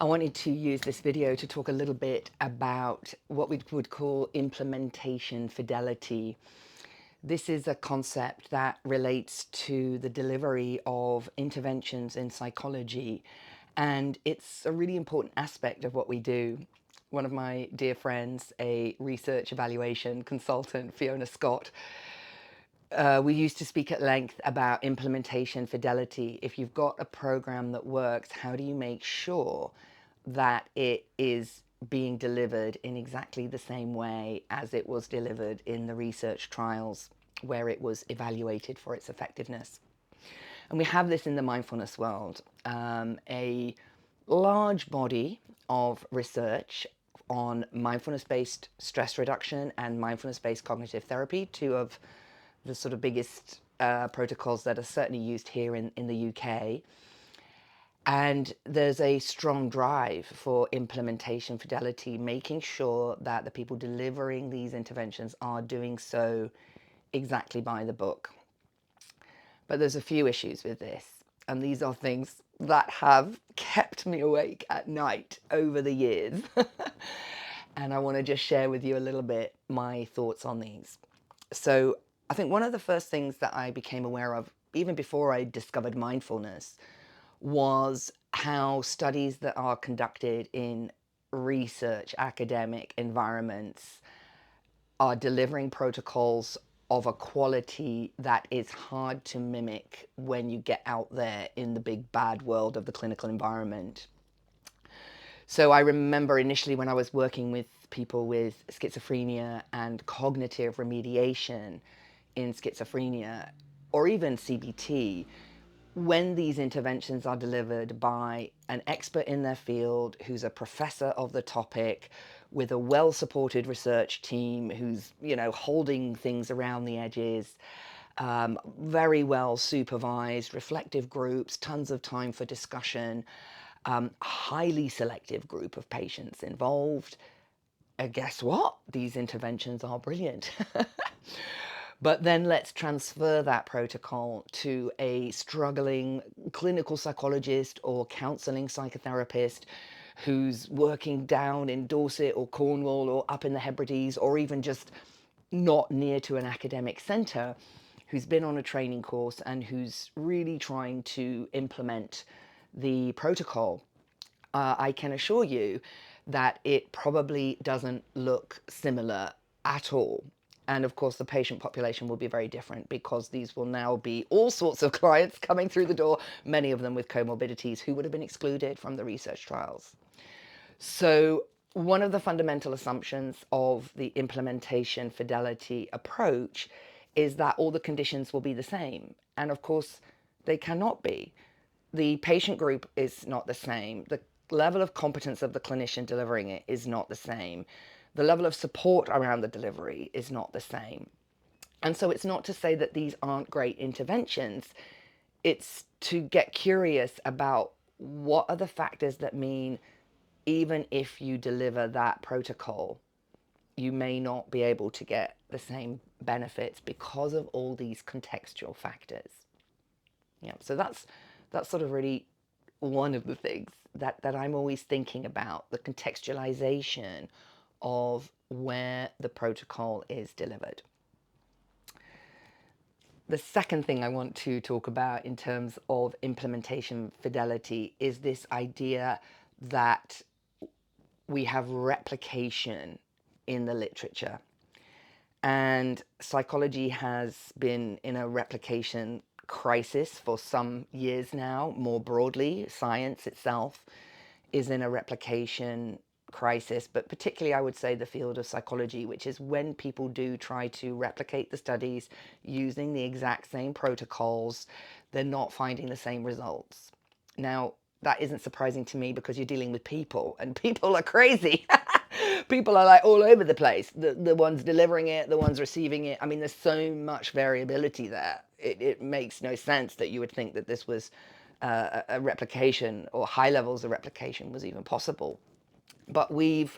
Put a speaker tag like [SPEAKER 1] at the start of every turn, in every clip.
[SPEAKER 1] I wanted to use this video to talk a little bit about what we would call implementation fidelity. This is a concept that relates to the delivery of interventions in psychology, and it's a really important aspect of what we do. One of my dear friends, a research evaluation consultant, Fiona Scott, we used to speak at length about implementation fidelity. If you've got a program that works, how do you make sure that it is being delivered in exactly the same way as it was delivered in the research trials where it was evaluated for its effectiveness? And we have this in the mindfulness world. A large body of research on mindfulness-based stress reduction and mindfulness-based cognitive therapy, two of the sort of biggest protocols that are certainly used here in the UK. And there's a strong drive for implementation fidelity, making sure that the people delivering these interventions are doing so exactly by the book. But there's a few issues with this, and these are things that have kept me awake at night over the years. And I want to just share with you a little bit my thoughts on these. So I think one of the first things that I became aware of, even before I discovered mindfulness, was how studies that are conducted in research academic environments are delivering protocols of a quality that is hard to mimic when you get out there in the big bad world of the clinical environment. So I remember initially when I was working with people with schizophrenia and cognitive remediation in schizophrenia, or even CBT, when these interventions are delivered by an expert in their field who's a professor of the topic with a well-supported research team who's, holding things around the edges, very well supervised, reflective groups, tons of time for discussion, highly selective group of patients involved. Guess what? These interventions are brilliant. But then let's transfer that protocol to a struggling clinical psychologist or counseling psychotherapist who's working down in Dorset or Cornwall or up in the Hebrides, or even just not near to an academic center, who's been on a training course and who's really trying to implement the protocol. I can assure you that it probably doesn't look similar at all. And of course, the patient population will be very different because these will now be all sorts of clients coming through the door, many of them with comorbidities who would have been excluded from the research trials. So one of the fundamental assumptions of the implementation fidelity approach is that all the conditions will be the same. And of course, they cannot be. The patient group is not the same. The level of competence of the clinician delivering it is not the same. The level of support around the delivery is not the same. And so it's not to say that these aren't great interventions. It's to get curious about what are the factors that mean even if you deliver that protocol, you may not be able to get the same benefits because of all these contextual factors. Yeah, so that's sort of really one of the things that I'm always thinking about, the contextualization of where the protocol is delivered. The second thing I want to talk about in terms of implementation fidelity is this idea that we have replication in the literature. And psychology has been in a replication crisis for some years now. More broadly, science itself is in a replication crisis, but particularly I would say the field of psychology, which is when people do try to replicate the studies using the exact same protocols, they're not finding the same results. Now, that isn't surprising to me because you're dealing with people, and people are crazy. People are like all over the place. The ones delivering it, the ones receiving it. I mean, there's so much variability there. It makes no sense that you would think that this was a replication or high levels of replication was even possible. But we've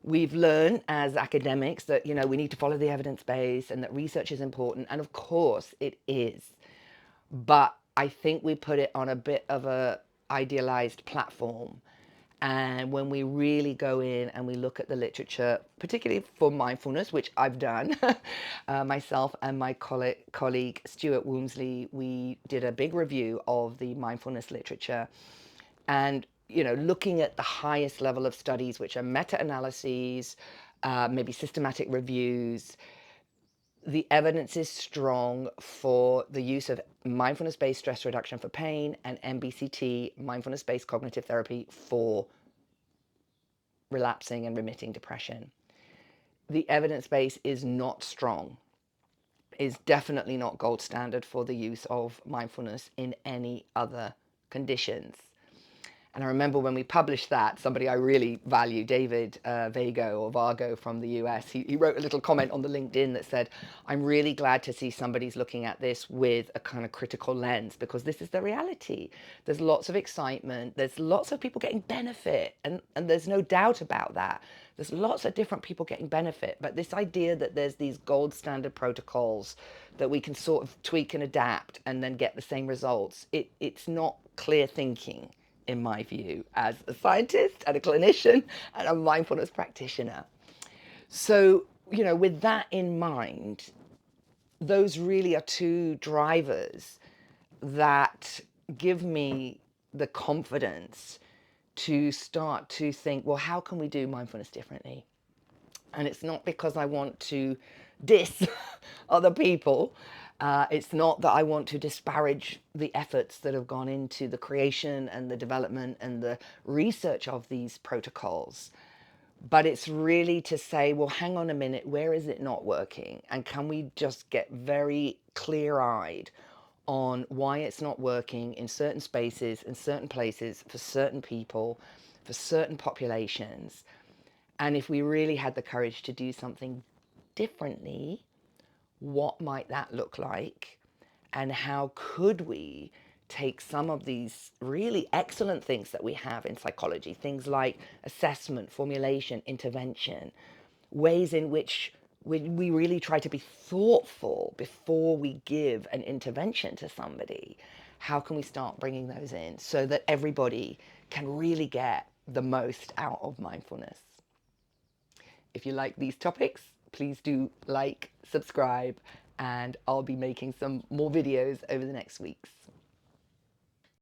[SPEAKER 1] learned as academics that, we need to follow the evidence base and that research is important. And of course it is. But I think we put it on a bit of a idealized platform. And when we really go in and we look at the literature, particularly for mindfulness, which I've done, myself and my colleague Stuart Woomsley, we did a big review of the mindfulness literature. And, looking at the highest level of studies, which are meta-analyses, maybe systematic reviews, the evidence is strong for the use of mindfulness-based stress reduction for pain and MBCT, mindfulness-based cognitive therapy, for relapsing and remitting depression. The evidence base is not strong, is definitely not gold standard for the use of mindfulness in any other conditions. And I remember when we published that, somebody I really value, David Vargo from the US, he wrote a little comment on the LinkedIn that said, I'm really glad to see somebody's looking at this with a kind of critical lens, because this is the reality. There's lots of excitement. There's lots of people getting benefit. And there's no doubt about that. There's lots of different people getting benefit. But this idea that there's these gold standard protocols that we can sort of tweak and adapt and then get the same results, it's not clear thinking, in my view, as a scientist and a clinician and a mindfulness practitioner. So, with that in mind, those really are two drivers that give me the confidence to start to think, well, how can we do mindfulness differently? And it's not because I want to diss other people. It's not that I want to disparage the efforts that have gone into the creation and the development and the research of these protocols. But it's really to say, well, hang on a minute, where is it not working? And can we just get very clear-eyed on why it's not working in certain spaces, in certain places, for certain people, for certain populations? And if we really had the courage to do something differently, what might that look like? And how could we take some of these really excellent things that we have in psychology, things like assessment, formulation, intervention, ways in which we really try to be thoughtful before we give an intervention to somebody? How can we start bringing those in so that everybody can really get the most out of mindfulness? If you like these topics, please do like, subscribe, and I'll be making some more videos over the next weeks.